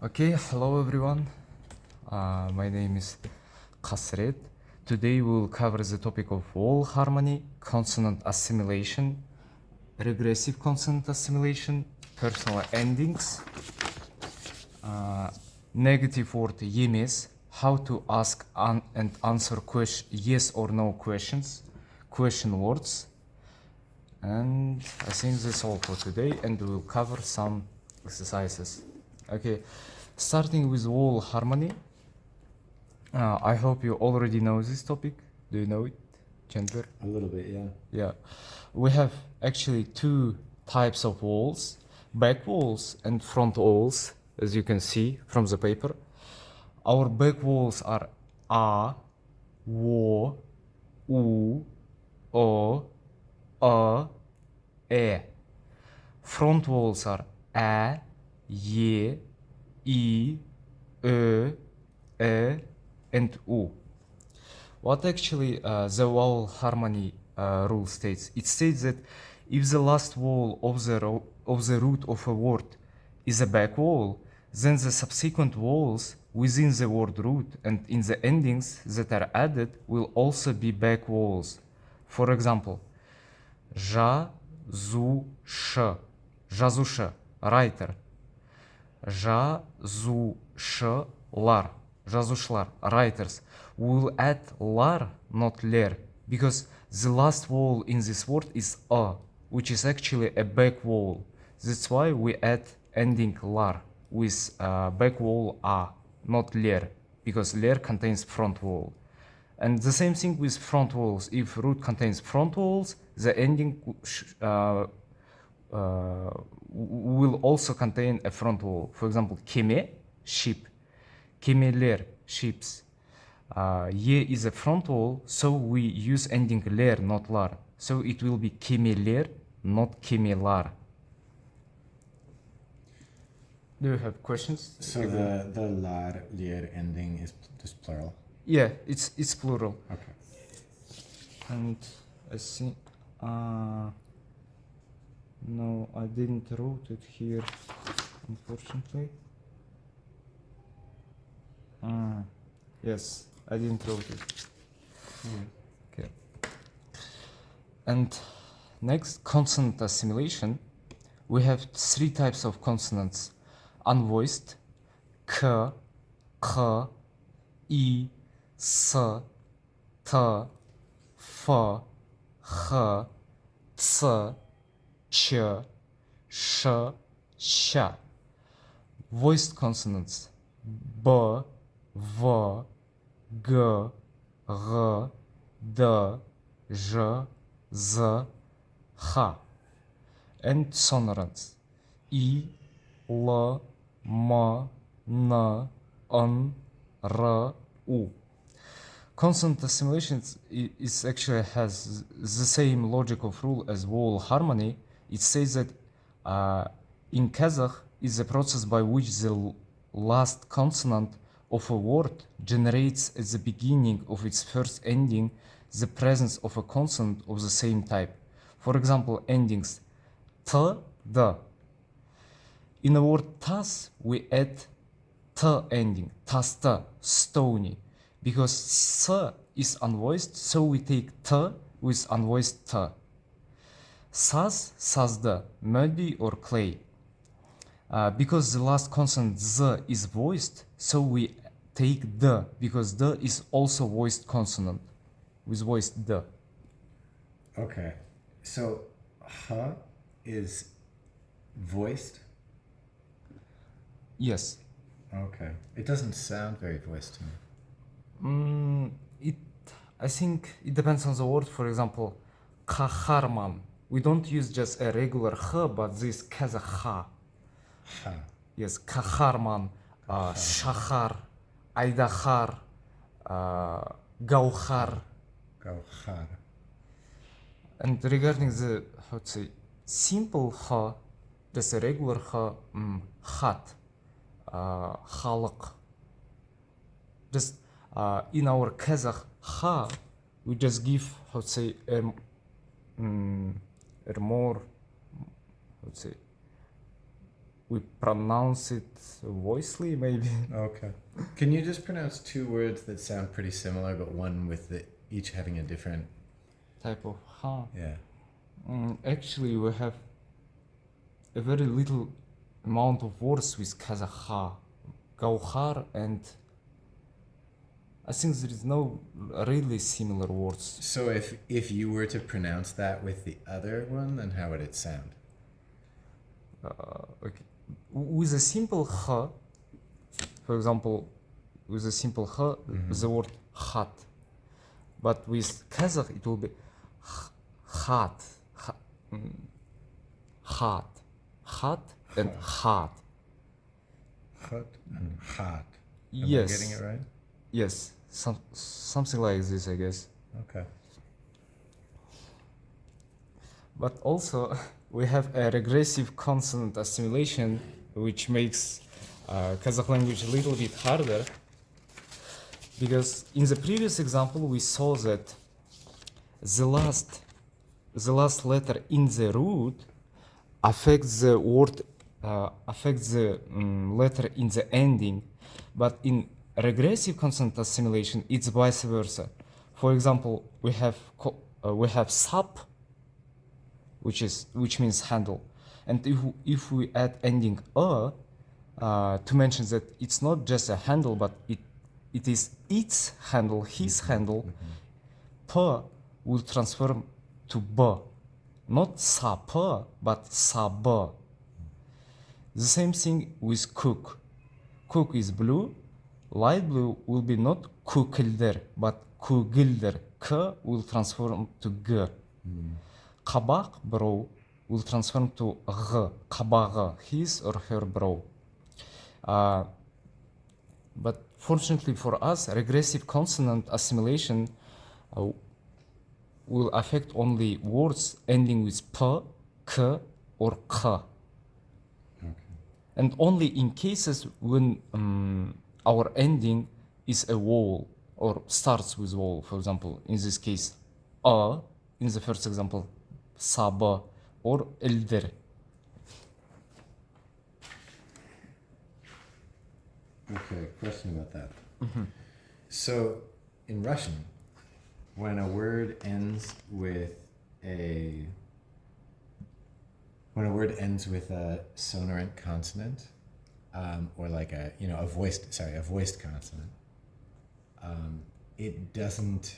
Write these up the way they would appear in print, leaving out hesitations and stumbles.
Okay, hello everyone. My name is Qasiret. Today we will cover the topic of vowel harmony, consonant assimilation, regressive consonant assimilation, personal endings, negative word yemes, how to ask and answer yes or no questions, question words, and I think that's all for today, and we will cover some exercises. Okay, starting with vowel harmony. I hope you already know this topic. Do you know it, Chandler? A little bit, yeah. Yeah. We have actually two types of vowels, back vowels and front vowels, as you can see from the paper. Our back vowels are a, wo, u, o, e. Front vowels are a, ye, I, ö, e, and u. What actually the vowel harmony rule states? It states that if the last vowel of the root of a word is a back vowel, then the subsequent vowels within the word root and in the endings that are added will also be back vowels. For example, ja, zu, sh, жазушы, writer. Ja, zu, sh, lar, жазушылар, writers. We will add lar, not ler, because the last vowel in this word is a, which is actually a back vowel. That's why we add ending lar with back vowel a, not ler, because ler contains front vowel. And the same thing with front vowels. If root contains front vowels, the ending will also contain a front vowel. For example, keme, sheep. Kemeler, sheeps. Ye is a front vowel, so we use ending ler, not lar. So it will be kemeler, not kemelar. Do you have questions? So the lar, lir ending is just plural? Yeah, it's plural. Okay. And I see, no, I didn't wrote it here, unfortunately. Yes, I didn't wrote it. Okay. And next, consonant assimilation. We have three types of consonants: unvoiced, k, k, I, s, t, f, h, ц, ch, sh, sha. Voiced consonants: b, v, g, r, d, ž, z, h. And sonorants: I, l, m, n, n, r, u. Consonant assimilation is actually has the same logic of rule as vowel harmony. It says that in Kazakh is a process by which the last consonant of a word generates at the beginning of its first ending the presence of a consonant of the same type. For example, endings t, d. In the word tas, we add t ending, tasta, stony. Because s is unvoiced, so we take t with unvoiced t. Saz, sazda, muddy or clay. Because the last consonant z is voiced, so we take d, because d is also voiced consonant with voiced d. Okay. So h is voiced? Yes. Okay. It doesn't sound very voiced to me. I think it depends on the word. For example, kaharman. We don't use just a regular h, but this kazakh ha. Ha. Yes, kaharman, shahar, aidahar, gauhar. Gauhar. And regarding the, how to say, simple h, just a regular h, hat, halak. Just in our Kazakh ha, we just give, how to say, a more, how to say, we pronounce it voicely, maybe. Okay. Can you just pronounce two words that sound pretty similar, but one with each having a different? Type of ha. Yeah. Actually, we have a very little amount of words with kazakh ha, gauhar, and I think there is no really similar words. So if you were to pronounce that with the other one, then how would it sound? Okay. With a simple h, for example, with a simple h, the word hat. But with Kazakh, it will be hat, hat, hat, and hat. Hat and hat. Am Yes. I getting it right? Yes, something like this, I guess. Okay. But also, we have a regressive consonant assimilation, which makes Kazakh language a little bit harder. Because in the previous example, we saw that the last letter in the root affects the word, affects the letter in the ending. But in regressive consonant assimilation, it's vice versa. For example, we have sap, which means handle, and if we add ending to mention that it's not just a handle, but it is its handle, his handle, p will transform to b, not sap, but sab. The same thing with cook. Cook is blue. Light blue will be not kukilder, but kugilder. K will transform to g. Kabak, brow, will transform to g. Kabag, his or her brow. But fortunately for us, regressive consonant assimilation will affect only words ending with p, k, or k. Okay. And only in cases when our ending is a vowel or starts with vowel. For example, in this case, a, in the first example, saba or elder. Okay, question about that. So, in Russian, when a word ends with a sonorant consonant, or like a voiced consonant, it doesn't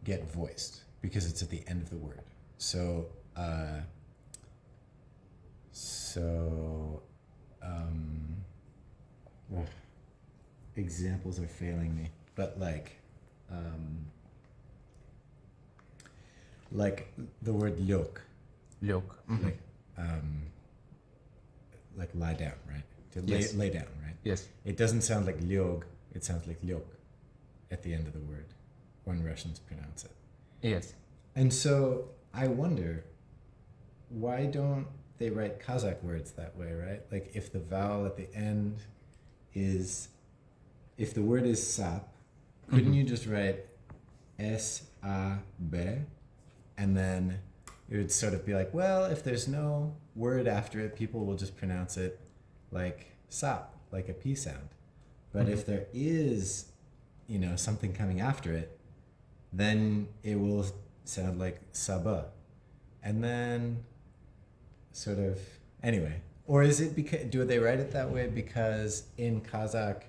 get voiced because it's at the end of the word. So, examples are failing me, but like the word lyok, like lie down, right? To Yes. lay down, right? Yes. It doesn't sound like lyog, it sounds like lyok at the end of the word when Russians pronounce it. Yes. And so I wonder, why don't they write Kazakh words that way, right? Like if the vowel at the end is, if the word is sap, couldn't you just write S-A-B, and then it would sort of be like, well, if there's no word after it, people will just pronounce it like sap, like a P sound. But if there is, something coming after it, then it will sound like saba. And then sort of, anyway. Or is it because, do they write it that way because in Kazakh,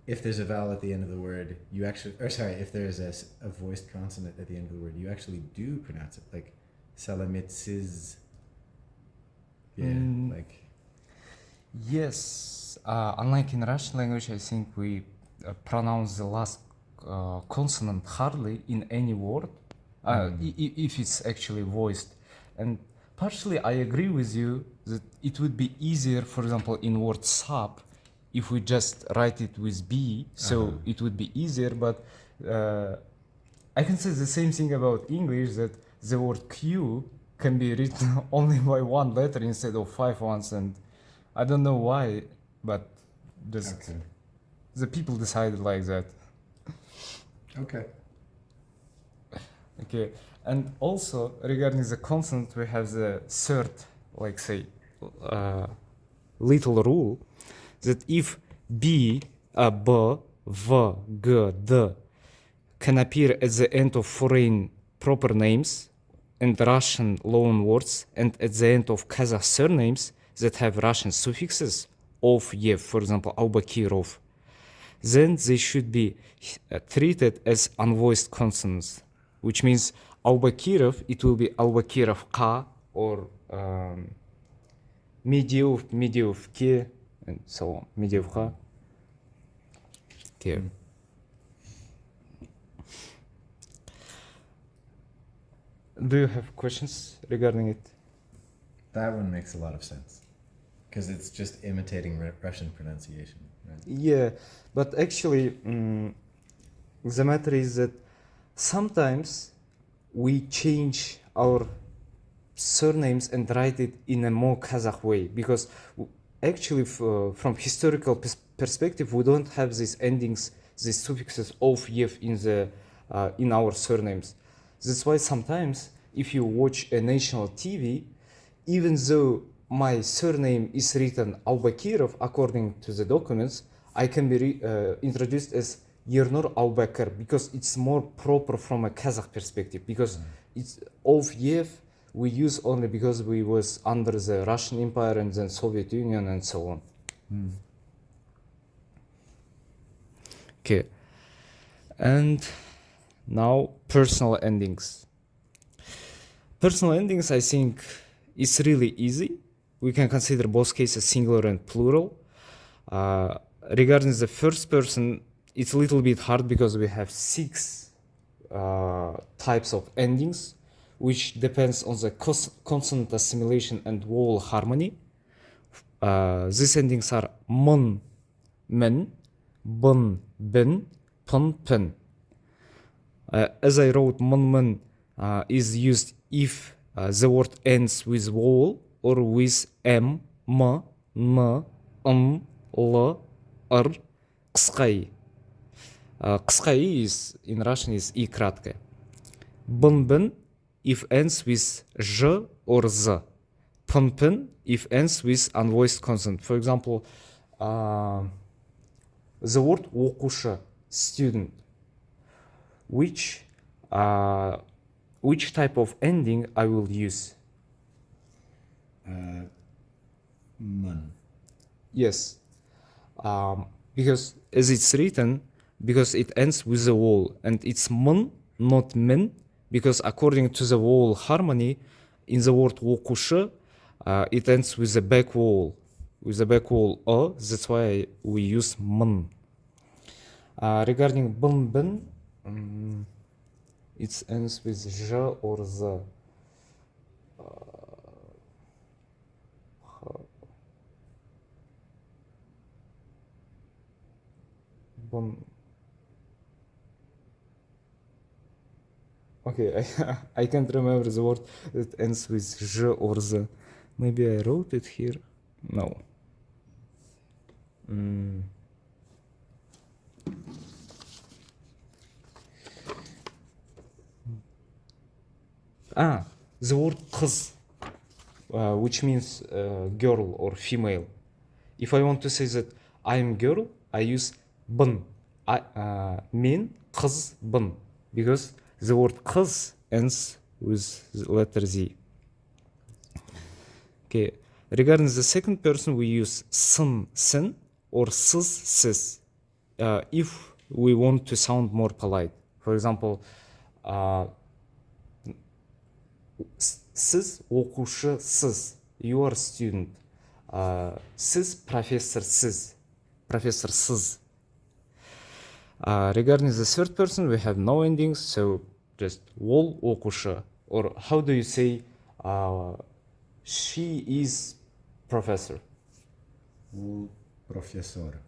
if there's a vowel at the end of the word, you actually, if there's a voiced consonant at the end of the word, you actually do pronounce it like Salamatsyzdar. Yeah, like. Yes. Unlike in Russian language, I think we pronounce the last consonant hardly in any word, if it's actually voiced. And partially, I agree with you that it would be easier, for example, in word sap, if we just write it with B, so it would be easier. But I can say the same thing about English, that the word Q can be written only by one letter instead of 5 ones, and I don't know why, but just the people decided like that. Okay. Okay, and also regarding the consonant, we have the third, like say, little rule that if B, B, V, G, D can appear at the end of foreign proper names and Russian loan words and at the end of Kazakh surnames that have Russian suffixes, of, Yev, for example, Aubakirov, then they should be treated as unvoiced consonants, which means Aubakirov, it will be Aubakirov K or Mediev K, and so on, Mediev K. Okay. Do you have questions regarding it? That one makes a lot of sense because it's just imitating Russian pronunciation, right? Yeah, but actually, the matter is that sometimes we change our surnames and write it in a more Kazakh way because actually, from historical perspective, we don't have these endings, these suffixes of, Yev in our surnames. That's why sometimes if you watch a national TV, even though my surname is written Aubakirov according to the documents, I can be introduced as Yernur Aubakir because it's more proper from a Kazakh perspective because it's of Yev we use only because we was under the Russian Empire and then Soviet Union and so on. Okay, and now personal endings. Personal endings, I think, is really easy. We can consider both cases singular and plural. Regarding the first person, it's a little bit hard because we have 6 types of endings, which depends on the consonant assimilation and vowel harmony. These endings are mun, men, bun, bin, pun, pin. As I wrote, mun is used if the word ends with vowel or with m, m, n, l, r, qsqai. Qsqai is in Russian is i краткое. Bun if ends with j or z. Pun if ends with unvoiced consonant. For example, the word оқушы, student. Which type of ending I will use? Mun. Yes, because as it's written, because it ends with a vowel, and it's mun, not men, because according to the vowel harmony, in the word оқушы, it ends with a back vowel, that's why we use mun. Regarding bin, it ends with j or z. Okay, I can't remember the word that ends with j or z. Maybe I wrote it here. No. The word қыз, which means girl or female. If I want to say that I'm girl, I use бын. Men қыз бын, because the word қыз ends with the letter Z. Okay. Regarding the second person, we use сын, sin, or сыз, siz. If we want to sound more polite. For example, siz оқушысыз, you are a student. Siz professorsыз. Regarding the third person, we have no endings, so just ол оқушы. Or how do you say she is professor? Professor.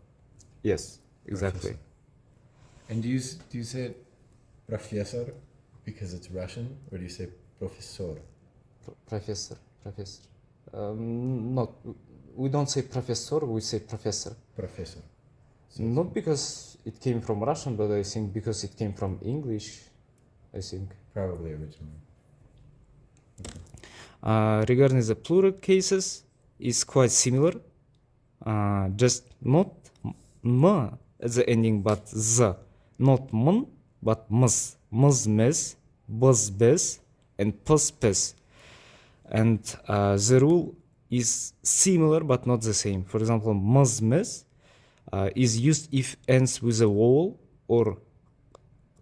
Yes, exactly. Professor. And do you say it professor because it's Russian, or do you say professor? Professor. Not, we don't say professor, we say professor. Professor. So Not because it came from Russian, but I think because it came from English, I think. probably originally. Regarding the plural cases, it's quite similar. just not m as the ending, but z. Not m, but ms. Ms, mes, buz, bez, and pus, pes. And the rule is similar but not the same. For example, ms, mes is used if ends with a vowel or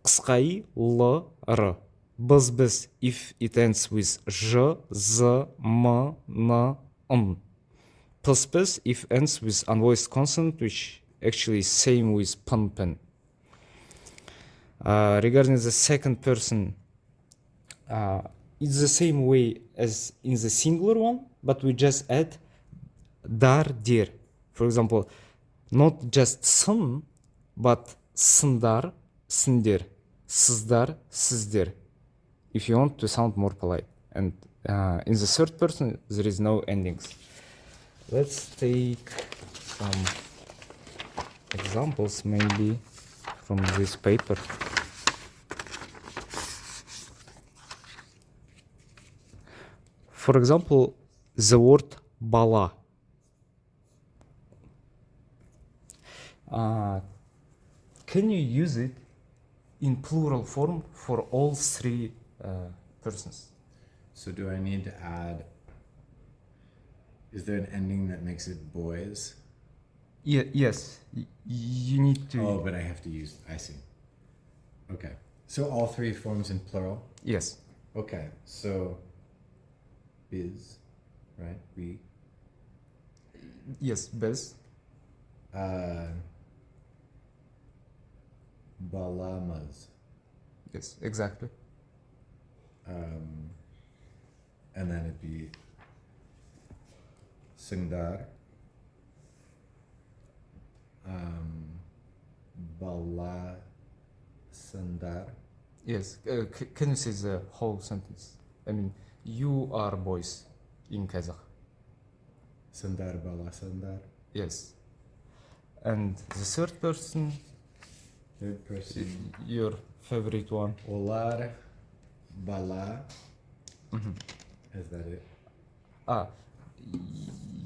qsqai, l, r. Buz, bez if it ends with j, z, m, n, m. Pus, pes if ends with unvoiced consonant, which actually is same with pun, pen. Regarding the second person, it's the same way as in the singular one, but we just add dar, dir. For example, not just sun, but sındar, sindir, sızdar, sizdir, if you want to sound more polite. And in the third person, there is no endings. Let's take some examples maybe from this paper. For example, the word bala. Can you use it in plural form for all three persons? So do I need to add, is there an ending that makes it boys? Yes, you need to. Oh, but I have to use, I see. Okay. So all three forms in plural? Yes. Okay, so biz, right? We. Yes, bez. Balamas. Yes, exactly. And then it'd be Sindar. Bala Sandar. Yes. Can you say the whole sentence? I mean, you are boys in Kazakh. Sandar Bala Sandar. Yes. And the third person, Third person. your favorite one. Olar Bala. Is that it?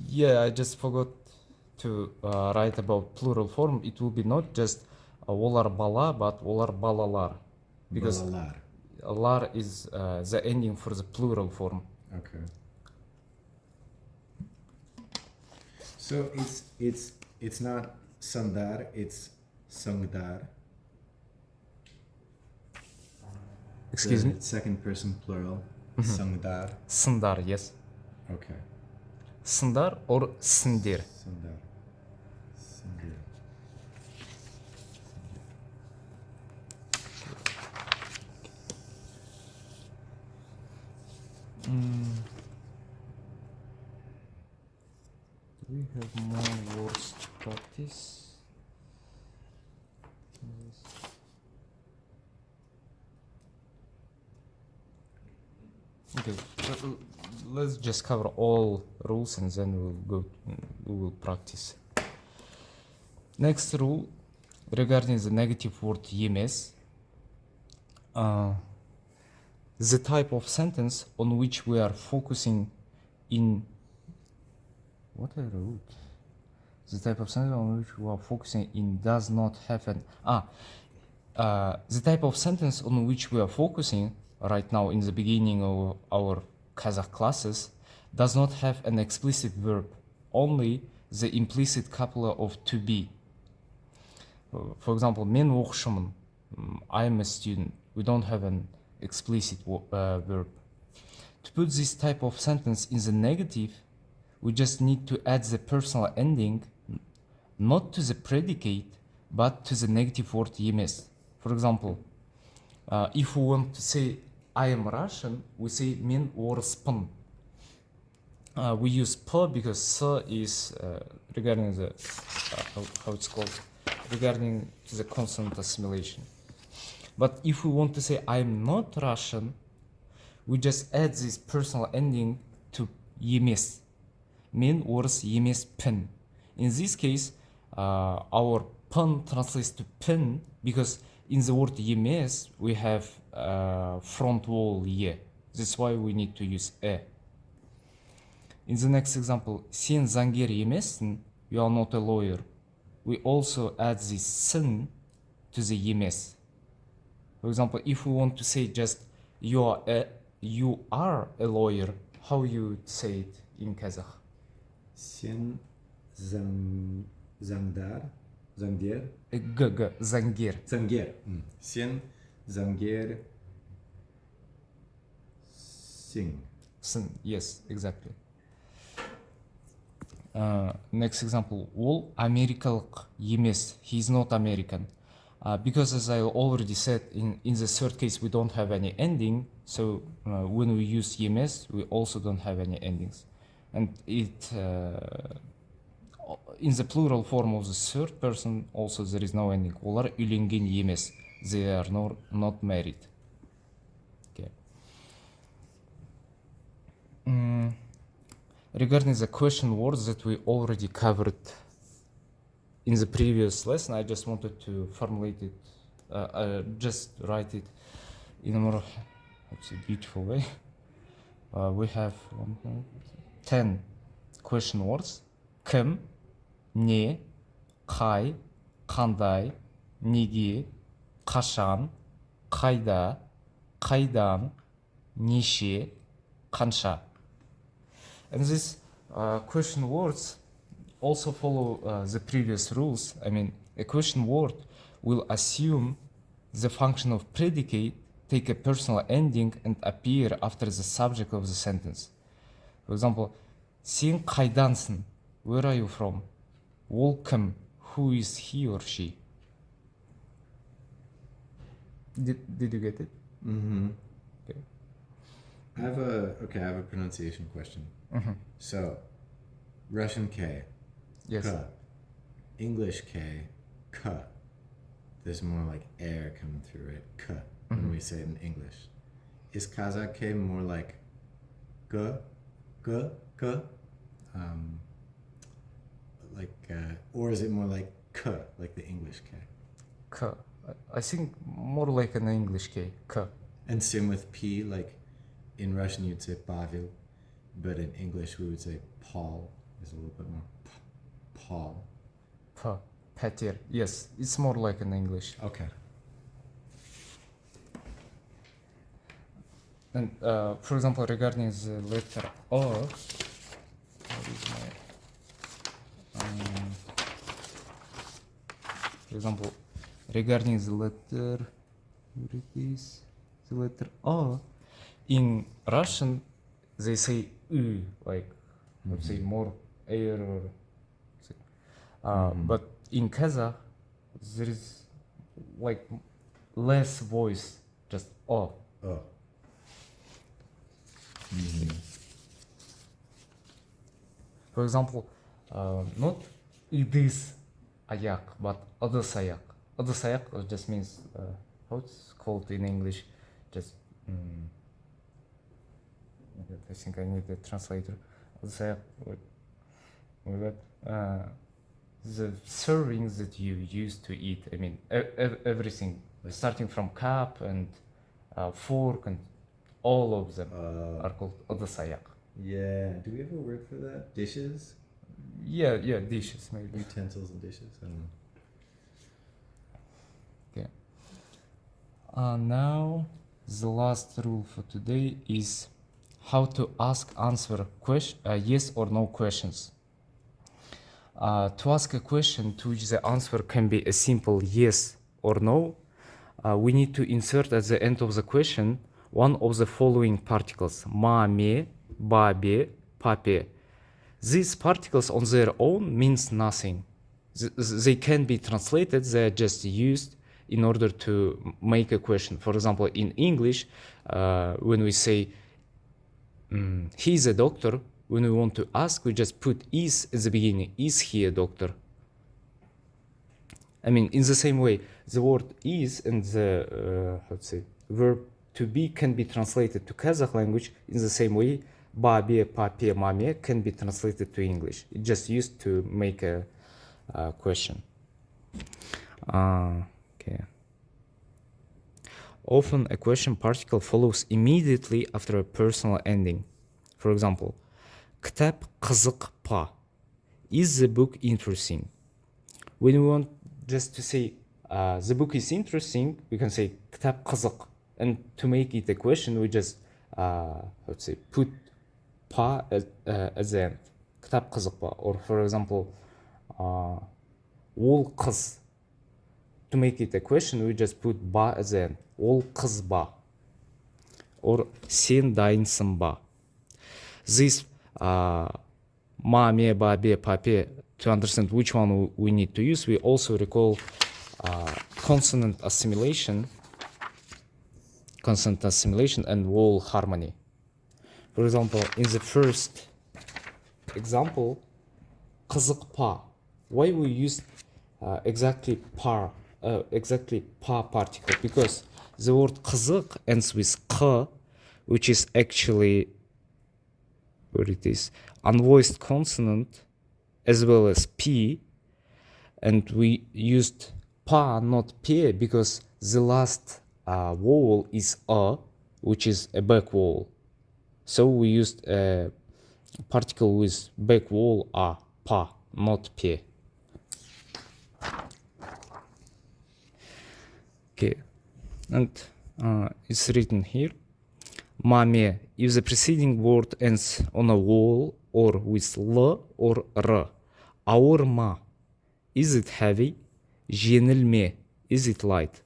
Yeah, I just forgot to write about plural form. It will be not just olar bala, but olar balalar, because Balalar. lar is the ending for the plural form. Okay. So it's not Sandar, it's Sangdar. Excuse me? Second person plural. Sangdar. Sındar, yes. Okay. Sındar or sindir. Sandar. Sindir. Do we have more words to practice? Okay, let's just cover all rules and then we will practice. Next rule regarding the negative word yemes. The type of sentence on which we are focusing in what I wrote. The type of sentence on which we are focusing in does not have an the type of sentence on which we are focusing right now in the beginning of our Kazakh classes does not have an explicit verb, only the implicit couple of to be. For example, men оқушымын, I am a student. We don't have an explicit verb. To put this type of sentence in the negative, we just need to add the personal ending not to the predicate but to the negative word yemes. For example, if we want to say I am Russian, we say men orspın. We use p because s is regarding the how it's called, regarding to the consonant assimilation. But if we want to say I'm not Russian, we just add this personal ending to yemes. Men orыс yemes pin. In this case, our pun translates to pin because in the word yemes we have front vowel ye. That's why we need to use e. In the next example, sen zangger емессің you are not a lawyer. We also add this sin to the yemes. For example, if we want to say just you are a lawyer, how you would say it in Kazakh? Sen zangdar, zangder. Zangir. Zangir. Sen zangir sing. Sin, yes, exactly. Next example, ол америкалық емес, he's not American. Because as I already said, in the third case we don't have any ending, so when we use EMS we also don't have any endings. And it in the plural form of the third person also there is no ending. Олар үйленген емес, they are not married. Okay. Regarding the question words that we already covered in the previous lesson, I just wanted to formulate it, just write it in a more beautiful way. We have 10 question words. Кім, не, қай, қандай, неге, қашан, қайда, қайдан, неше, қанша. And these question words also follow the previous rules. I mean, a question word will assume the function of predicate, take a personal ending, and appear after the subject of the sentence. For example, сен қайдансың? Where are you from? Ол кім? Who is he or she? Did you get it? Mm-hmm. Okay. I have a pronunciation question. Mm-hmm. So, Russian K, Yes. K. English K, K. There's more like air coming through it, K, when we say it in English. Is Kazakh K more like G, G, G? Or is it more like K, like the English K? K. I think more like an English K. K. And same with P, like in Russian you'd say Pavel, but in English we would say Paul. Is a little bit more Paul. P. Petir. Yes, it's more like an English. Okay. And for example, regarding the letter O, what is my, for example, regarding the letter, where it is, the letter O, in Russian they say U, like let's say more air or but in Kazakh there is like less voice, just O. Oh. For example, not idis ayak, but adis ayak. Adis ayak just means how it's called in English. Just I think I need a translator. Adis ayak, the servings that you use to eat. I mean everything, starting from cup and fork and all of them are called adis ayak. Yeah. Do we have a word for that? Dishes? Yeah, dishes maybe. Utensils and dishes? I don't know. Okay. Now the last rule for today is how to answer yes or no questions. To ask a question to which the answer can be a simple yes or no, we need to insert at the end of the question one of the following particles: mame, babe, pape. These particles on their own means nothing. They can be translated, they are just used in order to make a question. For example, in English, when we say he's a doctor, when we want to ask, we just put is at the beginning. Is he a doctor? I mean, in the same way, the word is and the verb to be can be translated to Kazakh language in the same way. Babe, pape, mame can be translated to English. It's just used to make a question. Okay. Often a question particle follows immediately after a personal ending. For example, kitap kazık pa. is the book interesting? When we want just to say the book is interesting, we can say كتاب kazakh. And to make it a question, we just let's say put pa at the end. كتاب kazakh ba. Or for example, ол қыз. To make it a question, we just put ba at the end. Ол қыз ba. Or сен дайынсың ба. This ma, me, ba, be, pape, to understand which one we need to use, we also recall consonant assimilation and vowel harmony. For example, in the first example, kazakh pa. Why we use exactly pa particle? Because the word kazakh ends with k, which is actually, where it is, unvoiced consonant, as well as p, and we used pa, not p, because the last vowel is a, which is a back vowel. So we used a particle with back vowel a, pa, not p. Okay, and it's written here. Mame, if the preceding word ends on a vowel or with l or r. Ауыр ма, is it heavy? Жеңіл ме, is it light?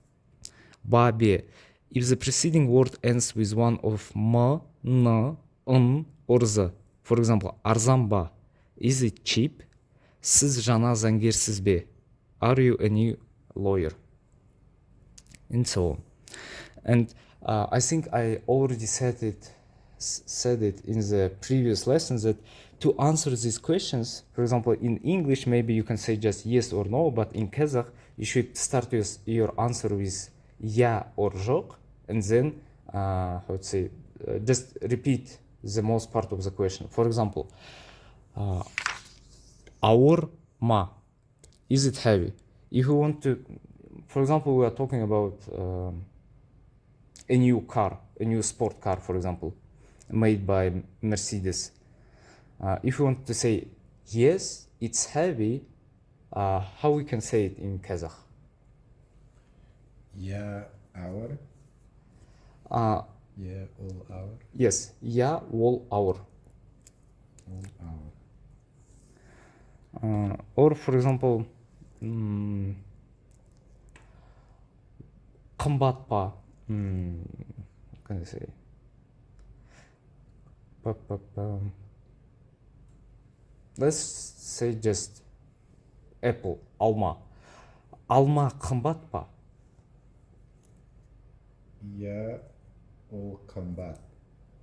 Бабе, if the preceding word ends with one of m, n, n, or z. For example, арзан ба, is it cheap? Сіз жаңа заңгерсіз бе? Are you a new lawyer? And so on. And I think I already said it in the previous lessons that to answer these questions, for example, in English, maybe you can say just yes or no, but in Kazakh, you should start with your answer with ya or жоқ, and then, just repeat the most part of the question. For example, ауыр ма, is it heavy? If you want to, for example, we are talking about a new sport car, for example, made by Mercedes. If you want to say yes, it's heavy, how we can say it in Kazakh? Ya hour. Yeah, all hour. Yes, ya all hour. All hour. Or for example, қымбат па. What can I say? Let's say just apple, alma. Alma қымбат па? Ya all combat.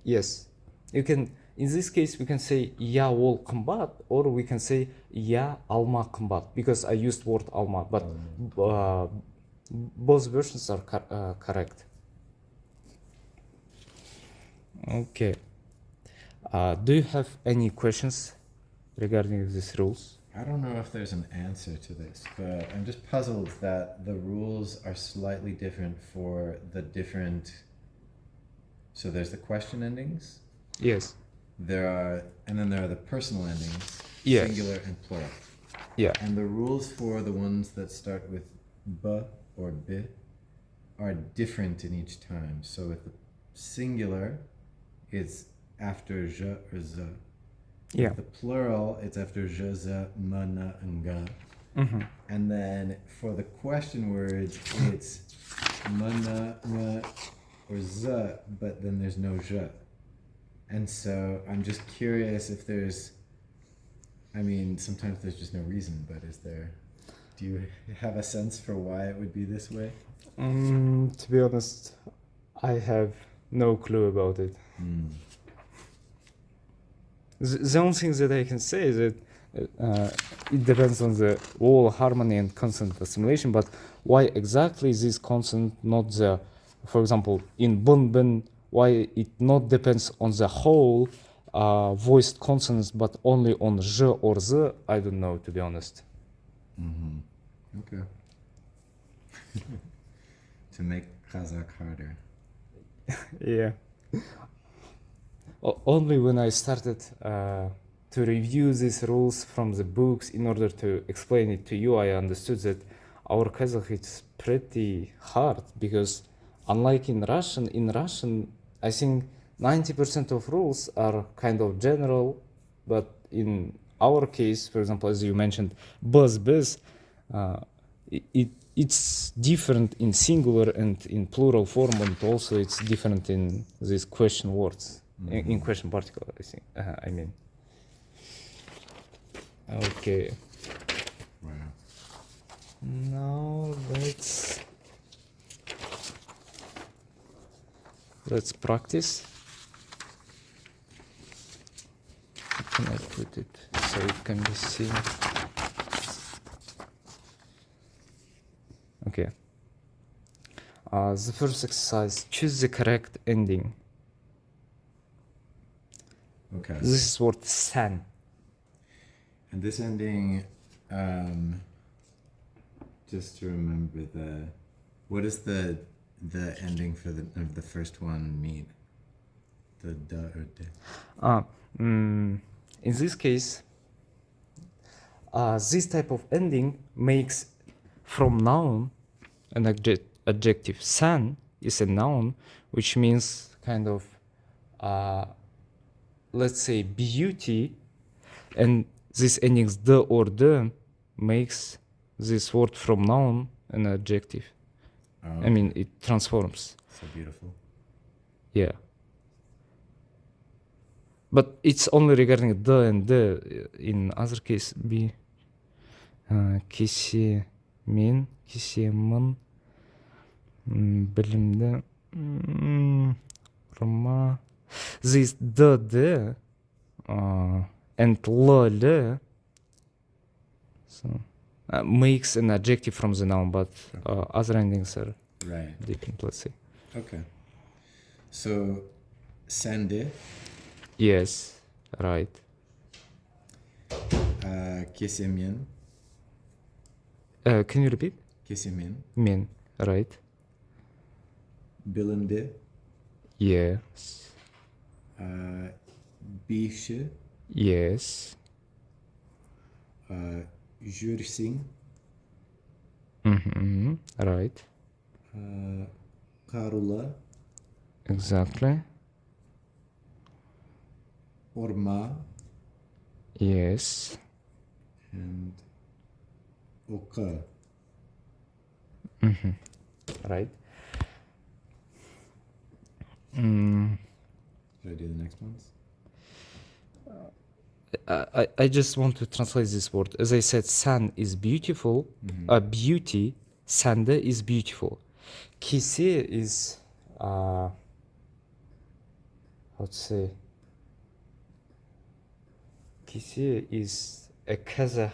Yes. You can, in this case, we can say ya all қымбат, or we can say ya alma қымбат, because I used word alma, but both versions are correct. Okay. Do you have any questions regarding these rules? I don't know if there's an answer to this, but I'm just puzzled that the rules are slightly different for the different. So there's the question endings. Yes. And then there are the personal endings, yes. Singular and plural. Yeah. And the rules for the ones that start with b or b are different in each time. So with the singular, it's after j or z. Yeah. With the plural, it's after j, z, m, n, and ga. Mm-hmm. And then for the question words, it's m, n, m, or z, but then there's no j. And so I'm just curious if there's, I mean, sometimes there's just no reason, but do you have a sense for why it would be this way? To be honest, I have no clue about it. The only thing that I can say is that it depends on the vowel harmony and consonant assimilation, but why exactly this consonant, not the, for example, in bun bin, why it not depends on the whole voiced consonants, but only on j or z, I don't know, to be honest. Okay. To make Kazakh harder. Yeah. Only when I started to review these rules from the books in order to explain it to you, I understood that our Kazakh is pretty hard because unlike in Russian, I think 90% of rules are kind of general, but in our case, for example, as you mentioned, biz, it's different in singular and in plural form, and also it's different in these question words, in question particular, I think, I mean. Okay. Wow. Now let's practice. How can I put it so it can be seen? Okay. The first exercise, choose the correct ending. Okay. This is word san. And this ending, just to remember what does the ending for the first one mean? The da or de? In this case, this type of ending makes from noun an adjective. San is a noun, which means kind of, let's say, beauty, and this endings the or the makes this word from noun an adjective. Oh, I mean, it transforms. so beautiful. Yeah. But it's only regarding the and the. In other case, be kişi min, kişimin, bilimde, Roma. This the, and le, so makes an adjective from the noun, but other endings are Right. different, let's say. Okay. So, sende, Yes, right. kesimyen, Can you repeat? kesimyen, Min, right? bilimde, Yes. bişi, Yes. jürsin, Mm-hmm. Right. karula, Exactly. orma, Yes. and oka. Mm-hmm. Right. Should I do the next ones? I just want to translate this word. As I said, san is beautiful. Beauty. Sande is beautiful. Kisi is, how to say? Kisi is a kazakh,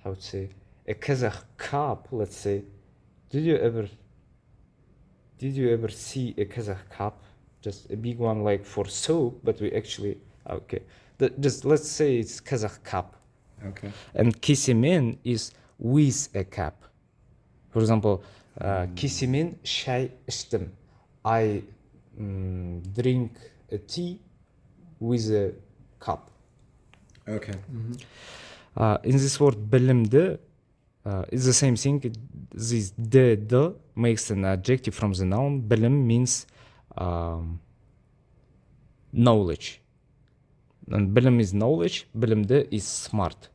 how to say? A kazakh cup, let's say. Did you ever see a kazakh cup? Just a big one like for soap, but we actually, okay. Just let's say it's kazakh cup. Okay. And kisimin is with a cup. For example, kisimin çay içtim. I drink a tea with a cup. Okay. In this word bilimde, it's the same thing. This de makes an adjective from the noun. Bilim means knowledge. And bilim is knowledge. Bilimde is smart.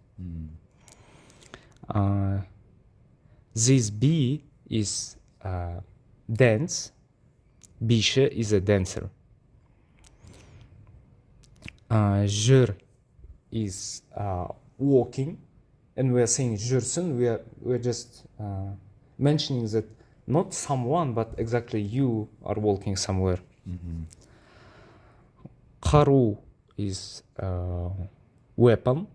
This B is dance. Bishe is a dancer. Jur is walking, and we are saying jursun. We're just mentioning that not someone, but exactly you are walking somewhere. Karu is weapon.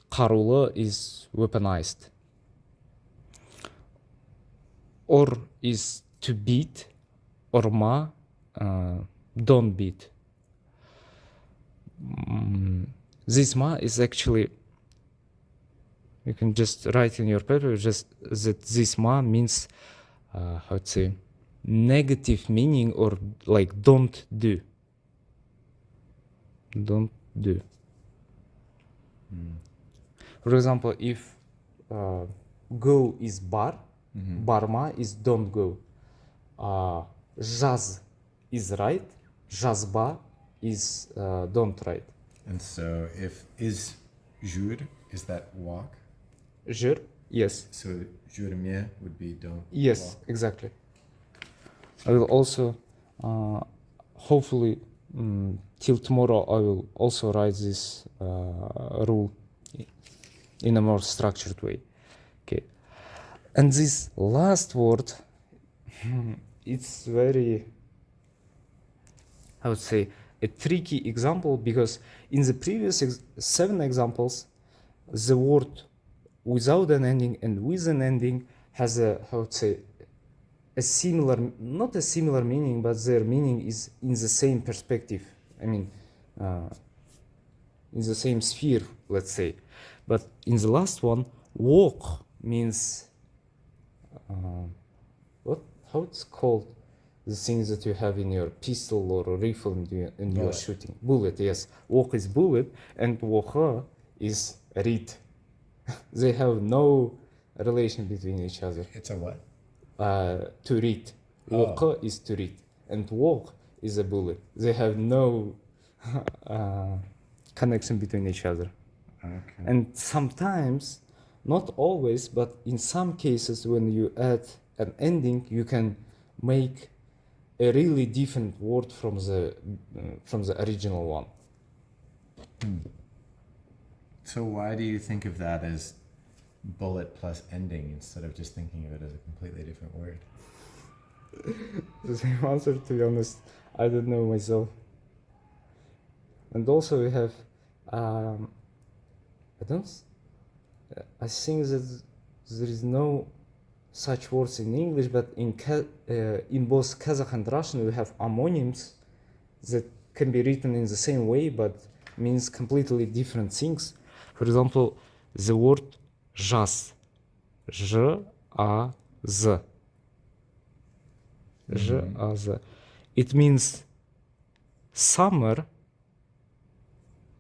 Karula is weaponized. Or is to beat. Orma, don't beat. This ma is actually, you can just write in your paper just that this ma means, how to say, negative meaning, or like don't do. Don't do. For example, if go is bar, barma is don't go. Jaz is right, jazba is don't write. And so if is jur, is that walk? Jur, yes. So jurmye would be don't Yes, walk. exactly. I will also, hopefully, till tomorrow, I will also write this rule in a more structured way. Okay. And this last word, it's very, I would say, a tricky example, because in the previous 7 examples, the word without an ending and with an ending has a, how would say, a similar, not a similar meaning, but their meaning is in the same perspective. I mean, in the same sphere, let's say. But in the last one, walk means, how it's called? The things that you have in your pistol or rifle and you are shooting. Bullet, yes. Walk is bullet, and woha is read. They have no relation between each other. It's a what? To read. Woka is to read, and walk is a bullet. They have no connection between each other. Okay. And sometimes, not always, but in some cases, when you add an ending, you can make a really different word from the original one. So why do you think of that as bullet plus ending instead of just thinking of it as a completely different word? The same answer, to be honest, I don't know myself. And also we have, I think that there is no such words in English, but in both Kazakh and Russian we have homonyms that can be written in the same way, but means completely different things. For example, the word jaz, J-A-Z. J-A-Z. It means summer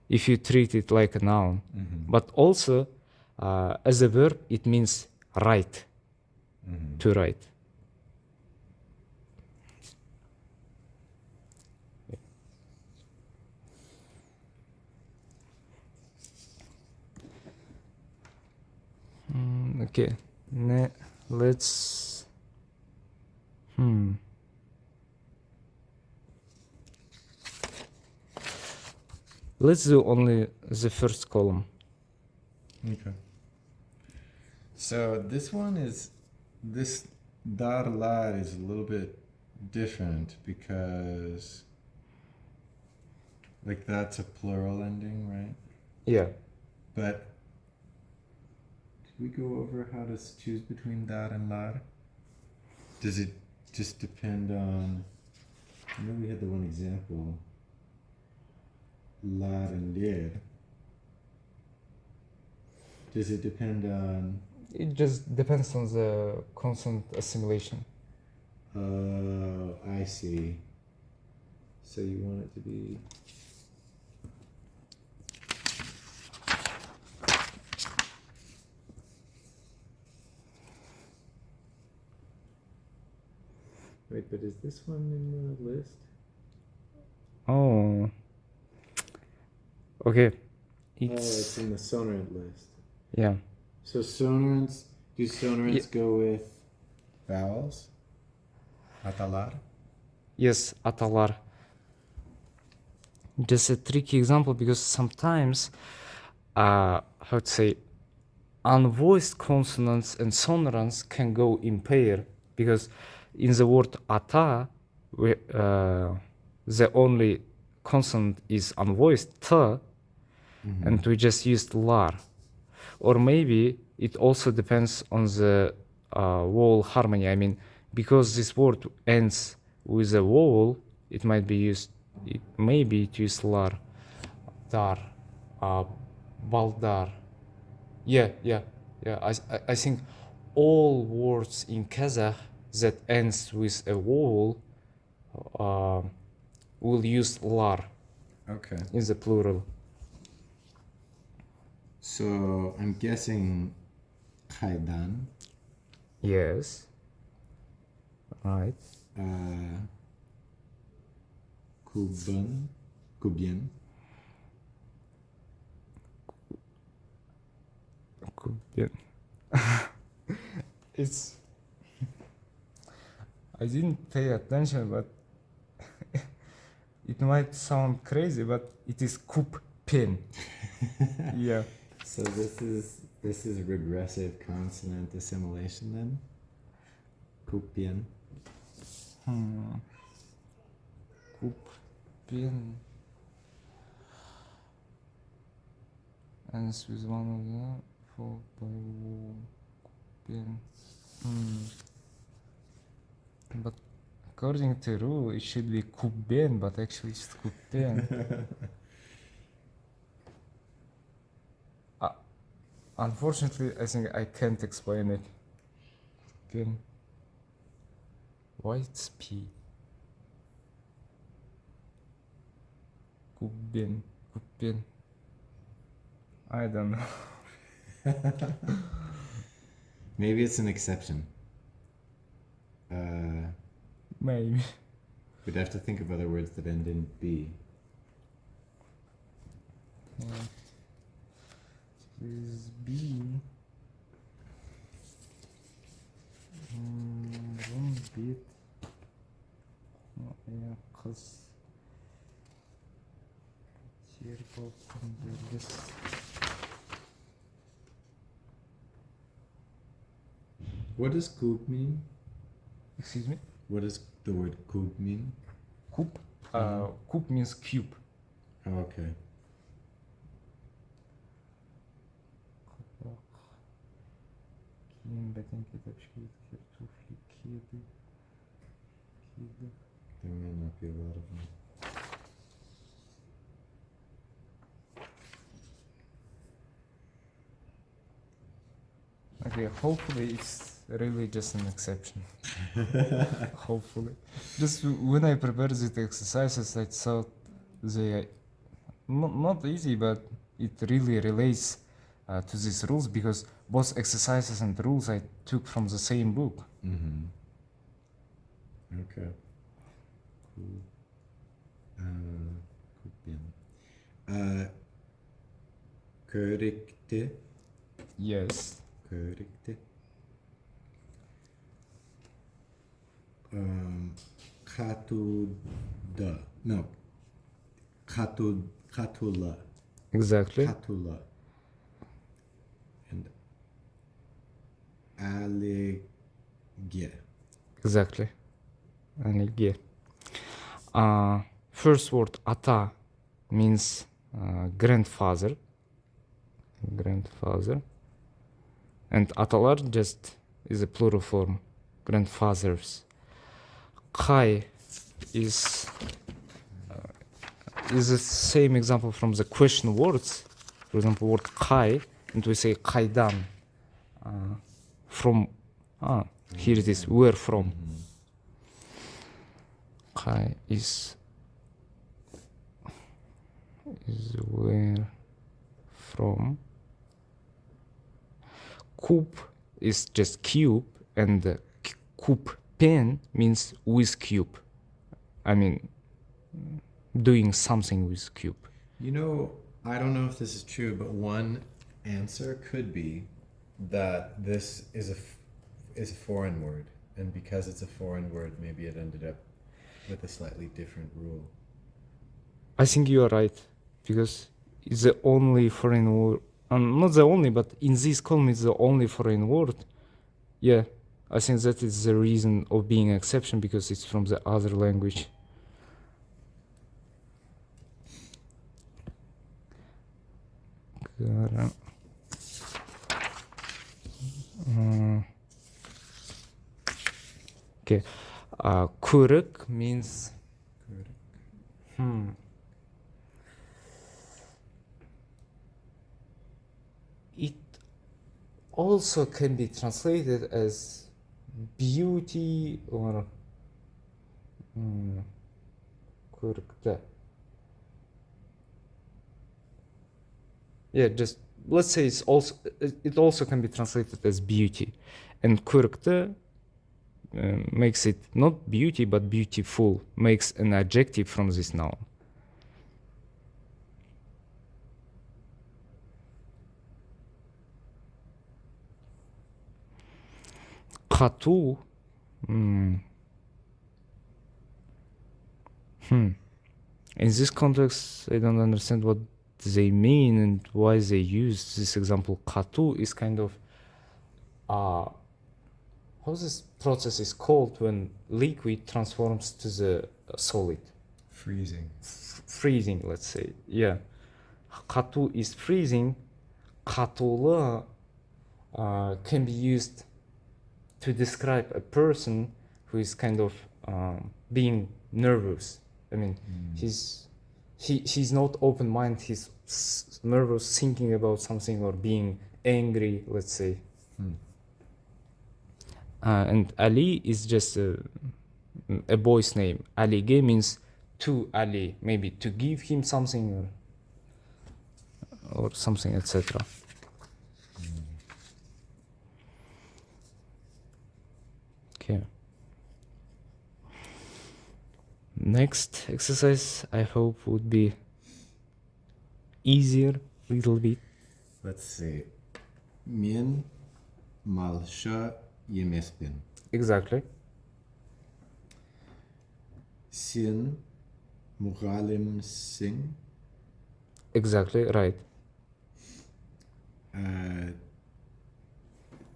if you treat it like a noun, but also as a verb it means write, to write. Okay, let's let's do only the first column. Okay. So this one is, this darlar is a little bit different because like that's a plural ending, right? Yeah. But did we go over how to choose between dar and lar? Does it just depend on, I know we had the one example, lar and lir. Does it depend on? It just depends on the consonant assimilation. Oh, I see. So you want it to be. Wait, but is this one in the list? Oh. Okay. It's in the sonorant list. Yeah. So sonorants, do sonorants go with vowels? Atalar? Yes, atalar. Just a tricky example because sometimes, how to say, unvoiced consonants and sonorants can go in pair, because in the word ata, the only consonant is unvoiced, t, and we just used lar. Or maybe it also depends on the vowel harmony. I mean, because this word ends with a vowel, it might be used, it used lar, dar, baldar. Yeah. I think all words in Kazakh that ends with a vowel will use lar Okay. in the plural. So I'm guessing kaydan, Yes. Right. kubun, kubyen, Kubyen. It's. I didn't pay attention, but it might sound crazy, but it is kubpen. Yeah. So this is regressive consonant assimilation then? Kubyen. Kubpen. Ends with one of them, followed by kubpen. But according to rule, it should be kubben, but actually it's kubpen. Unfortunately, I think I can't explain it. Kubben. Why it's P? Kubben. Kubben. I don't know. Maybe it's an exception. Maybe. We'd have to think of other words that end in B. This B. One bit. Yeah, cause. What does kub mean? Excuse me? What does the word kub mean? Kub? Kub means cube. Oh, okay. There may not be a lot of them. Okay, hopefully it's really just an exception. Hopefully. Just when I prepared these exercises, I thought they are not easy, but it really relates to these rules because both exercises and rules I took from the same book. Mm-hmm. Okay. Cool. Korrekte. Yes. Korrekte. Katuda. No. Katula. Exactly. Katula. And Alige. Exactly. And yeah. First word ata means grandfather. Grandfather. And atalar just is a plural form. Grandfathers. Kai is the same example from the question words. For example, word kai, and we say kaidan. From, here it is, where from. Kai is where from. Kub is just cube, and kub pen means with cube. I mean, doing something with cube. You know, I don't know if this is true, but one answer could be that this is a foreign word, and because it's a foreign word, maybe it ended up with a slightly different rule. I think you are right, because it's the only foreign word. Not the only, but in this column it's the only foreign word. Yeah, I think that is the reason of being an exception, because it's from the other language. Okay, kuruk means. It also can be translated as beauty or kurukta. Yeah, just let's say it also can be translated as beauty, and kırktı makes it not beauty but beautiful, makes an adjective from this noun. Katu. In this context, I don't understand what they mean and why they use this example. Katu is kind of how this process is called when liquid transforms to the solid. Freezing. Freezing, let's say. Yeah. Katu is freezing. Katulu can be used to describe a person who is kind of being nervous. I mean, he's not open-minded. He's nervous, thinking about something, or being angry, let's say. And Ali is just a boy's name. Ali Gay means to Ali, maybe to give him something or something, etc. Okay. Next exercise, I hope, would be easier, little bit. Let's see. Men malsha yemespin. Exactly. Sin mugalim sing. Exactly, right.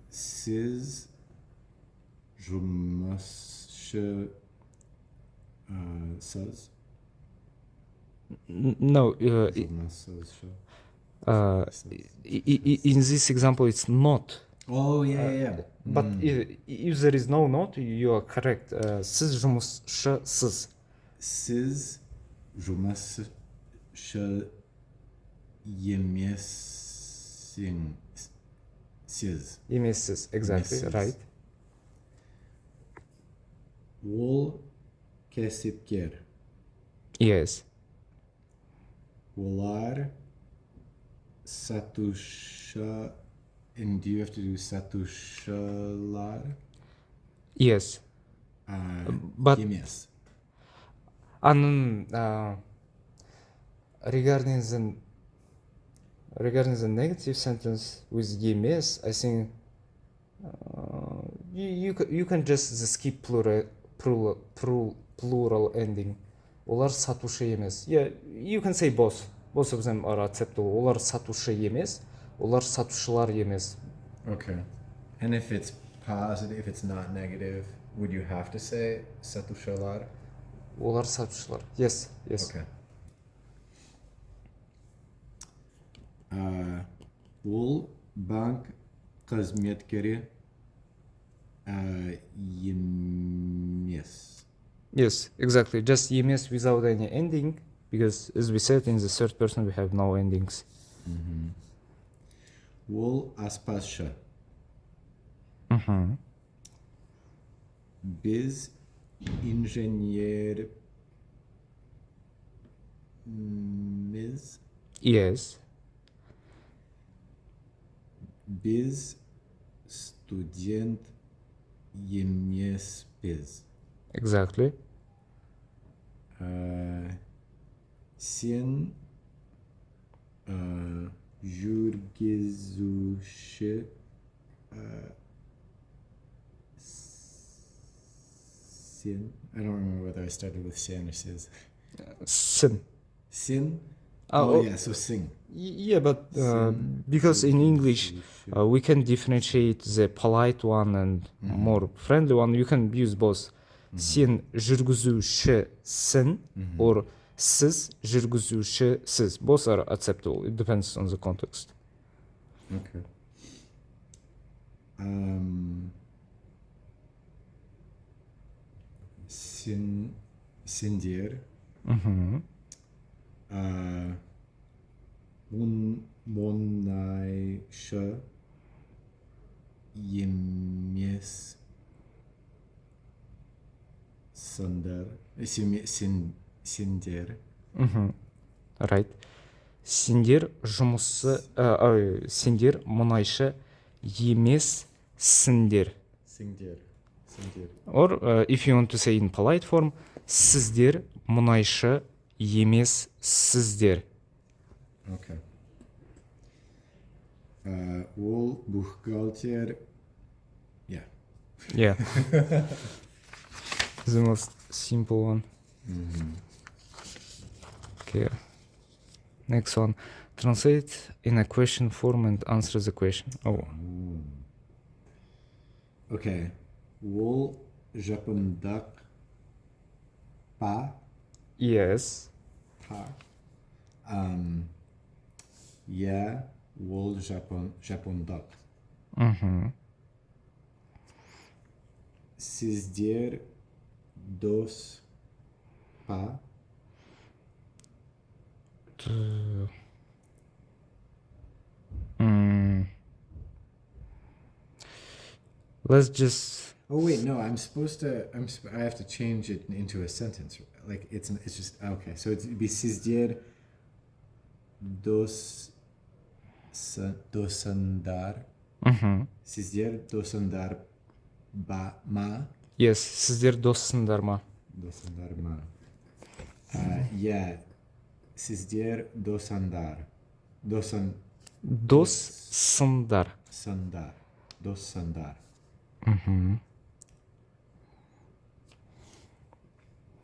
Siz jumasha saz. No, in this example, it's not. Oh, yeah. But if there is no not, you are correct. Siz jumasha. Siz jumasha yemesin. Siz. Yemessiz, exactly, Yemessiz. right. Wol kesipker. Yes. Wolar satusha. And do you have to do satushalar? Yes. But Yemes. And regarding the negative sentence with yemes, I think you can just skip plural ending. Олар сатушы емес. Yeah, you can say both. Both of them are acceptable. Олар сатушы емес, олар сатушылар емес. Okay. And if it's positive, if it's not negative, would you have to say satushalar? Олар сатушылар. Yes. Okay. Ол bank қызметкері емес. Yes, exactly. Just yemes without any ending, because as we said, in the third person we have no endings. Ол аспазшы. Biz inženerimiz. Yes. Biz student yemespіз. Exactly. Sen жүргізуші sen. I don't remember whether I started with sen or siz. Sin. Sin? Oh, Yeah, so sing. Yeah, but because in English we can differentiate the polite one and more friendly one. You can use both. Sen жүргізушісің or siz жүргізушісіз. Both are acceptable. It depends on the context. Okay. Sender. Monayşa yemes sender. Sender. Right. сендер сендер мұнайшы емессіңдер. Singdir. Or if you want to say in polite form, сіздер мұнайшы емессіздер. Okay. Ол бухгалтер. Yeah. Yeah. The most simple one. Okay. Next one. Translate in a question form and answer the question. Oh. Okay. Ол Japondaq pa Yes. pa. Yeah. Ол Japondaq. Sizder dos pa. Let's just. Oh wait, no. I'm supposed to. I have to change it into a sentence. Like it's just okay. So it'd be sizder dosandar. Sizder dosandar ma. Yes. Sizler dostsınдар ма? Dosandar ma. Yeah. Sizder dosandar. Dostsınдар. Sandar. Dosandar.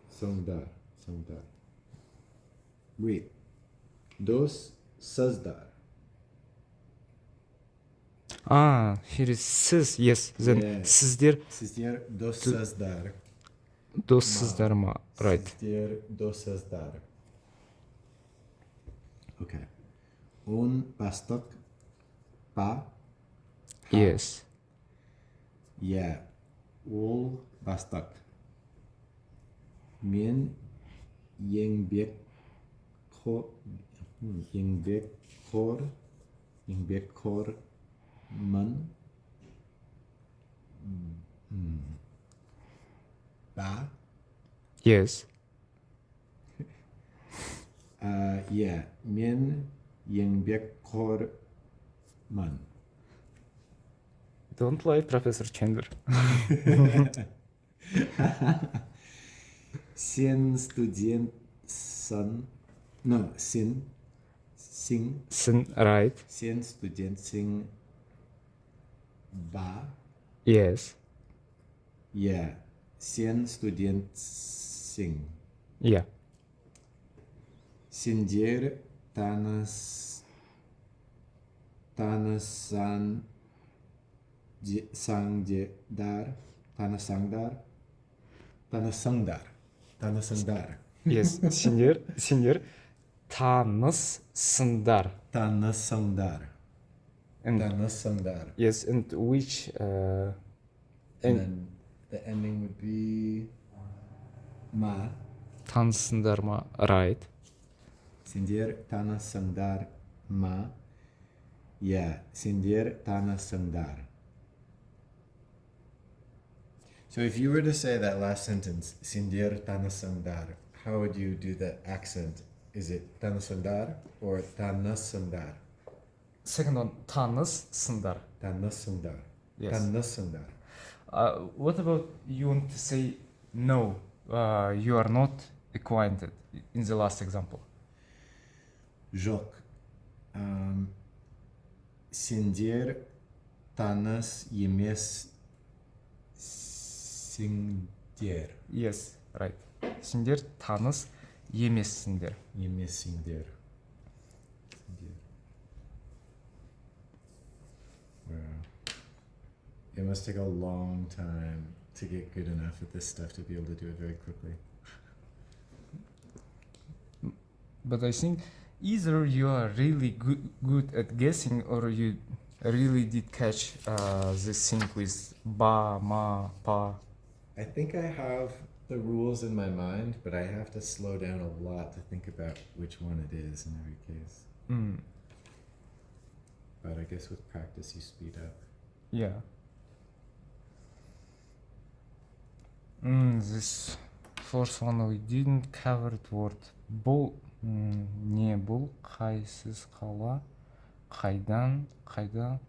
Sandar. Wait. Sazdar. Here is siz. Yes. Then Yeah. sizler Sizder dosazdar. dostsızдар ма? Right. Sizder dosazdar. Okay. Un bastok pa. Yes. Yeah. Ol bastok. Men yengbek kor man ba. Yes. Yeah. Men yengbek kor man. Don't lie, Professor Chandler. Sen studentsan. No, sing. Sin, right. Sen student sing ba. Yes. Yeah. Sen student sing. Yeah. Sindir tanasan tanasangdar. Yes. Senior tanısınдар. Tanasangdar. And Tanasangdar. yes, and which And then the ending would be ma. tanısınдар mı? Right. Sindir tanasangdar ma. Yeah, sindir tanasangdar. So if you were to say that last sentence, sindir tanasangdar, how would you do the accent? Is it tanasangdar or tanasangdar? Second one, tanısınдар. Tanasangdar. Yes. Tanasangdar. What about you want to say no, you are not acquainted in the last example? Jok. Sindir tanas yemes singdir. Yes, right. Сендер таныс емессіңдер. Yemesindir. Wow. It must take a long time to get good enough at this stuff to be able to do it very quickly. But I think either you are really good at guessing or you really did catch this thing with ba, ma, pa. I think I have the rules in my mind, but I have to slow down a lot to think about which one it is in every case. But I guess with practice you speed up. Yeah. This first one we didn't cover the word Не бұл, қайсыз қала, қайдан, қайда,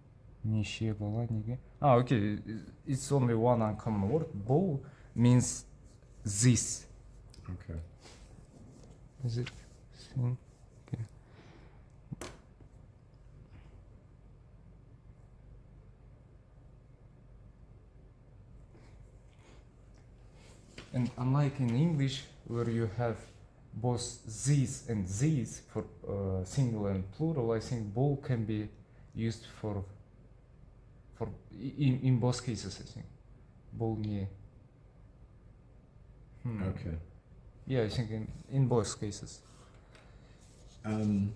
неше бала, неге. Okay, it's only one uncommon word. Бұл means this. Okay. Is it? Okay. And unlike in English, where you have both these and these for singular and plural, I think bowl can be used for in both cases. I think bowl не. Okay. Yeah, I think in both cases. Okay,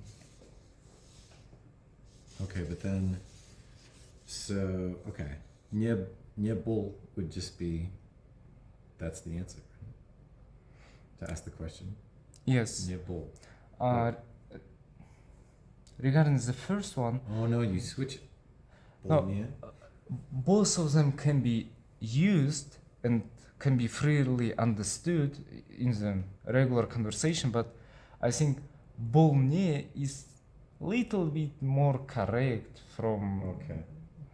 but then, so, okay. Не был would just be, that's the answer, right? To ask the question. Yes. Не был. Regarding the first one. Oh no, you switch it. No, Не? both of them can be used and can be freely understood in the regular conversation, but I think bolne is little bit more correct from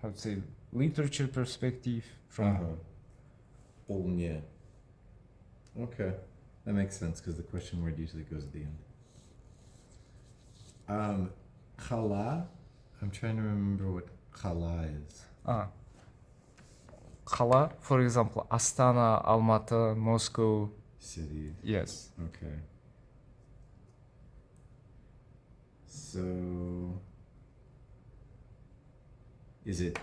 how to say literature perspective. From Bolne. Okay, that makes sense because the question word usually goes at the end. Khala. I'm trying to remember what khala is. Khala, for example, Astana, Almaty, Moscow. City. Yes. Okay. So, is it?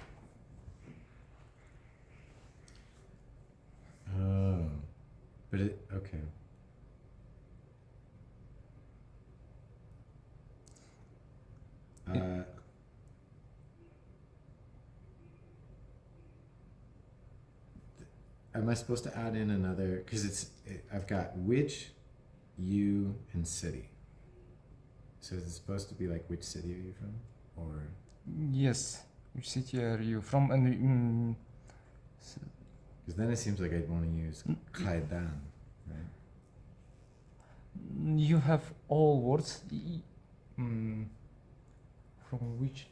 Oh, but it, okay. Am I supposed to add in another? Because I've got which, you, and city. So is it supposed to be like which city are you from, or? Yes. Which city are you from? And because then it seems like I'd want to use Kaidan, right? You have all words from which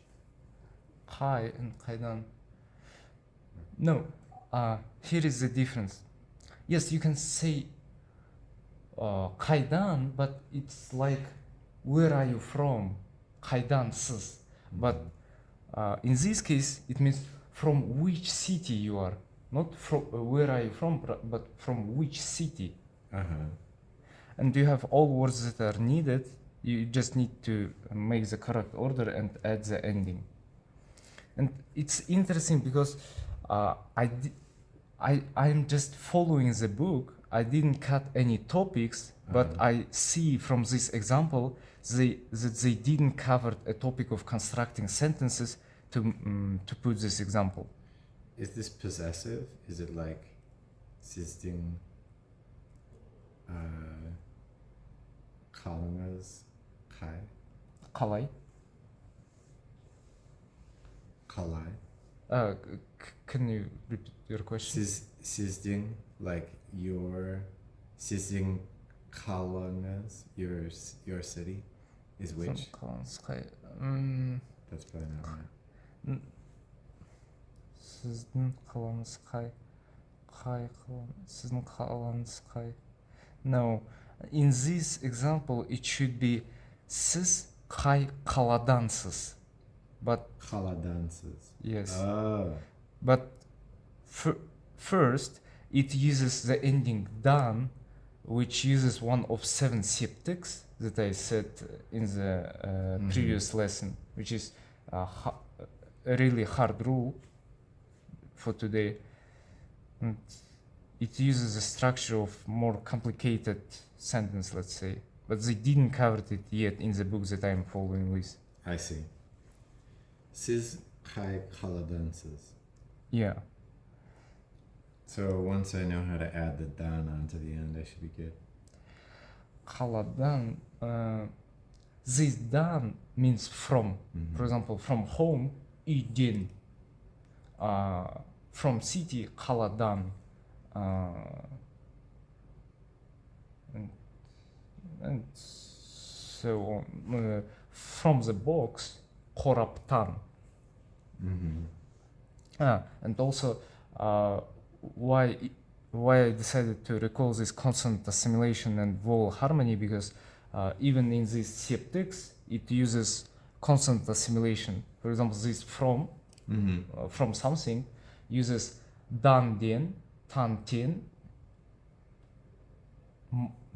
Kai and Kaidan. No, here is the difference. Yes, you can say Kaidan, but it's like where are you from? Kaidansız. But in this case, it means from which city you are. Not from where are you from, but from which city. And you have all words that are needed. You just need to make the correct order and add the ending. And it's interesting because I'm just following the book. I didn't cut any topics, but I see from this example that they didn't cover a topic of constructing sentences to put this example. Is this possessive? Is it like sizдің қалыңыз қай? Қалай? Қалай? Can you repeat your question? Sizдің, like sizдің қалыңыз, your city, is which? That's probably not right. Сіздің қалаңыз қай? Сіздің қалаңыз қай? No, in this example it should be сіз қай қаладансыз. But Қаладансыз. yes. Oh. But first it uses the ending dan, which uses one of 7 septics that I said in the previous lesson, which is a really hard rule for today. And it uses a structure of more complicated sentence, let's say, but they didn't cover it yet in the book that I'm following with. I see. Siz қай қаладансыз. Yeah. So once I know how to add the dan onto the end, I should be good. Қаладан, this dan means from. For example, from home, үйден. From city, қаладан. And so on. From the box, koraptan. And also, why I decided to recall this consonant assimilation and vowel harmony, because even in these septics, it uses consonant assimilation. For example, this from something uses dan den, tan ten.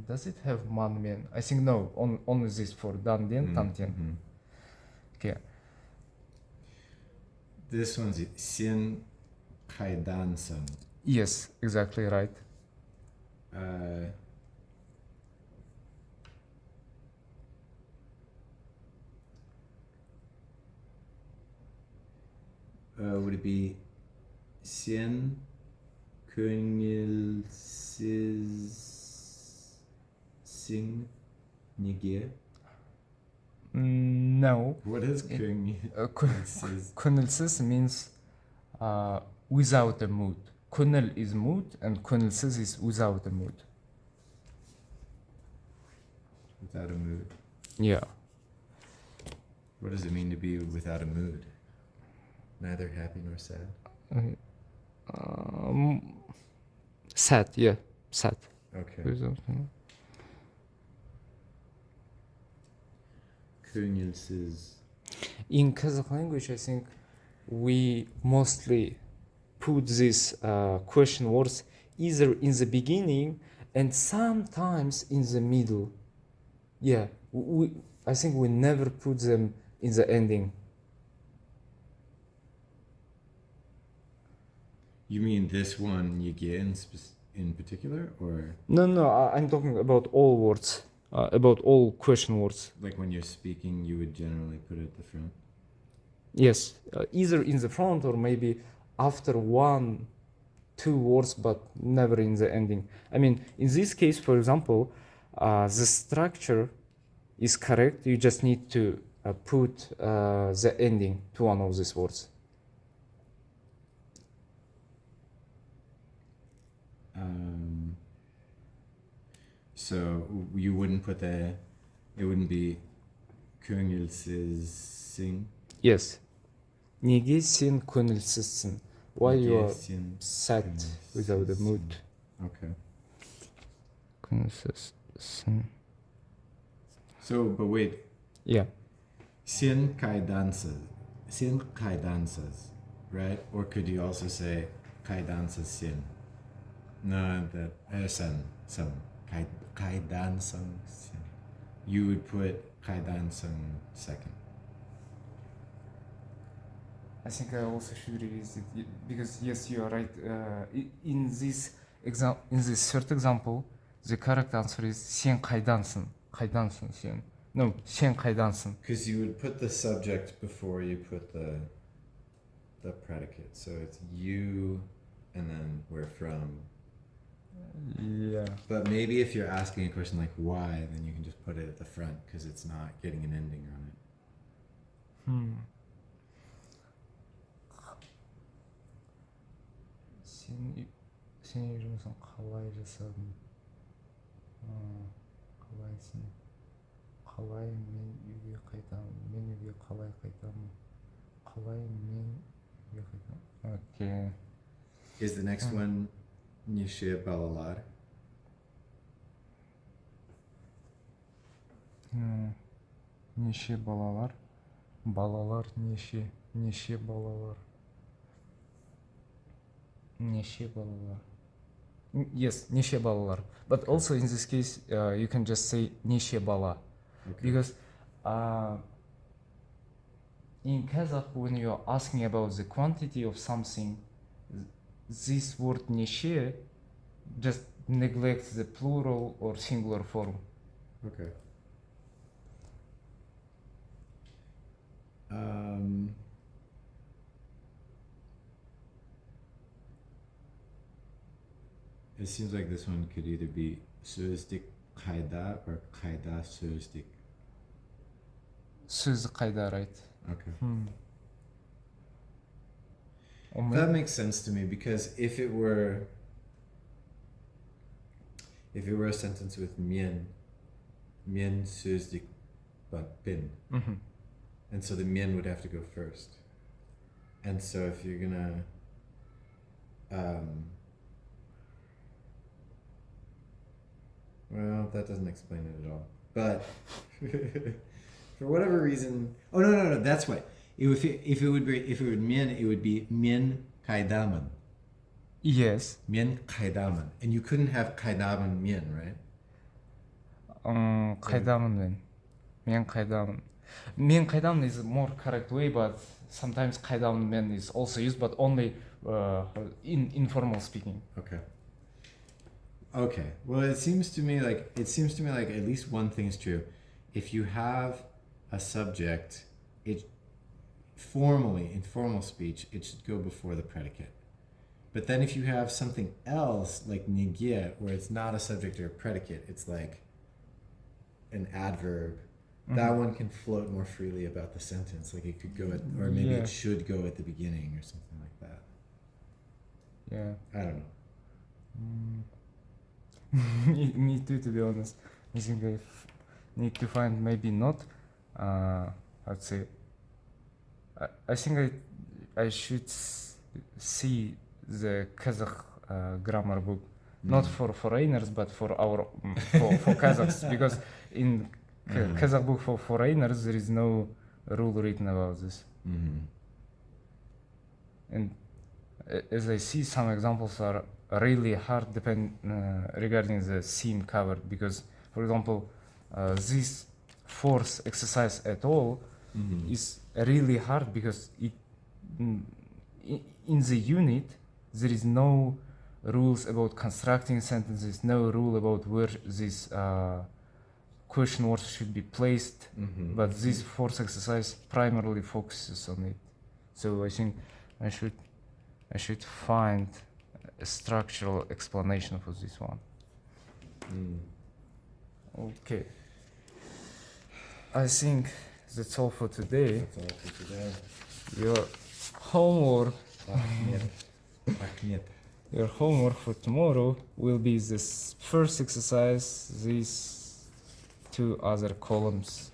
Does it have man men? I think no, only this for dan den, tan ten. Okay. This one's sin kaidansan. Yes, exactly right. Would it be sin köngilsiz sing nige? No. What is köngilsiz? Könülsiz means without a mood. Könül is mood and könülsiz is without a mood. Without a mood. Yeah. What does it mean to be without a mood? Neither happy nor sad? Sad, yeah, sad. Okay. Köngilsiz. In Kazakh language, I think we mostly put these question words either in the beginning and sometimes in the middle. Yeah, I think we never put them in the ending. You mean this one yige in particular, or No, I'm talking about all words, about all question words. like when you're speaking, you would generally put it at the front? Yes, either in the front or maybe after 1, 2 words, but never in the ending. I mean, in this case, for example, the structure is correct. You just need to put the ending to one of these words. So you wouldn't put it wouldn't be köngilsiz sing? Yes. Неге сен көңілсізсің? Why you are Sen sad without a mood? Okay. Көңілсізсің. So, but wait, Yeah. sin kaidansas, right? Or could you also say kaidansas sin? No, that sen, kaidansang sin. You would put kaidansang second. I think I also should revisit it because yes, you are right. In this third example, the correct answer is sen kaydansın. Kaydansın sen. No, sen kaydansın. Because you would put the subject before you put the predicate. So it's you, and then where from. Yeah. But maybe if you're asking a question like why, then you can just put it at the front because it's not getting an ending on it. Sen жүрмесің қалай жасадың? Қалайсың? Қалай мен үйге қайтамын? Мен үйге қалай қайтамын? Қалай мен үйге қайтамын? Okay. Is the next one Nishe Balalar? Неше балалар? Балалар неше? Неше балалар? Неше балалар? Yes, неше балалар. But also in this case, you can just say неше бала. Okay. Because in Kazakh, when you're asking about the quantity of something, this word неше just neglects the plural or singular form. Okay. It seems like this one could either be sözlük kayda or kayda sözlük. Söz kayda, right? Okay. Or That makes sense to me because if it were a sentence with mien sözlük but bin. Mm-hmm. And so the min would have to go first. And so if you're gonna well, that doesn't explain it at all. But for whatever reason, oh no, that's why. If it would min, it would be min kaidaman. Yes. Min kaidaman, and you couldn't have kaidaman min, right? Kaidaman. Мен kaidaman. Мен kaidaman is a more correct way, but sometimes kaidaman men is also used, but only in informal speaking. Okay. Well, it seems to me like at least one thing is true. If you have a subject, it formally in formal speech, it should go before the predicate. But then if you have something else like nigye, where it's not a subject or a predicate, it's like an adverb. Mm-hmm. That one can float more freely about the sentence. Like it could go at, or maybe it should go at the beginning or something like that. Yeah. I don't know. Me too, to be honest. I think I need to find maybe not. I'd say. I think I should see the Kazakh grammar book, not for foreigners, but for our for Kazakhs, because in Kazakh book for foreigners there is no rule written about this. Mm-hmm. And as I see, some examples are really hard regarding the theme covered, because, for example, this force exercise at all is really hard because in the unit there is no rules about constructing sentences, no rule about where this question words should be placed, but this force exercise primarily focuses on it. So I think I should find a structural explanation for this one. Okay. I think that's all for today. Your homework. Your homework for tomorrow will be this first exercise, these two other columns.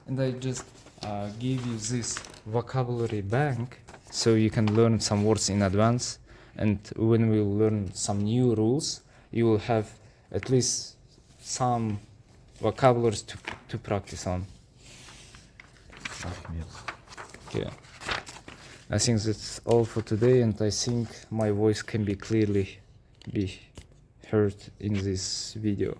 And I just gave you this vocabulary bank so you can learn some words in advance, and when we learn some new rules you will have at least some vocabularies to practice on. Okay. I think that's all for today, and I think my voice can be clearly heard in this video.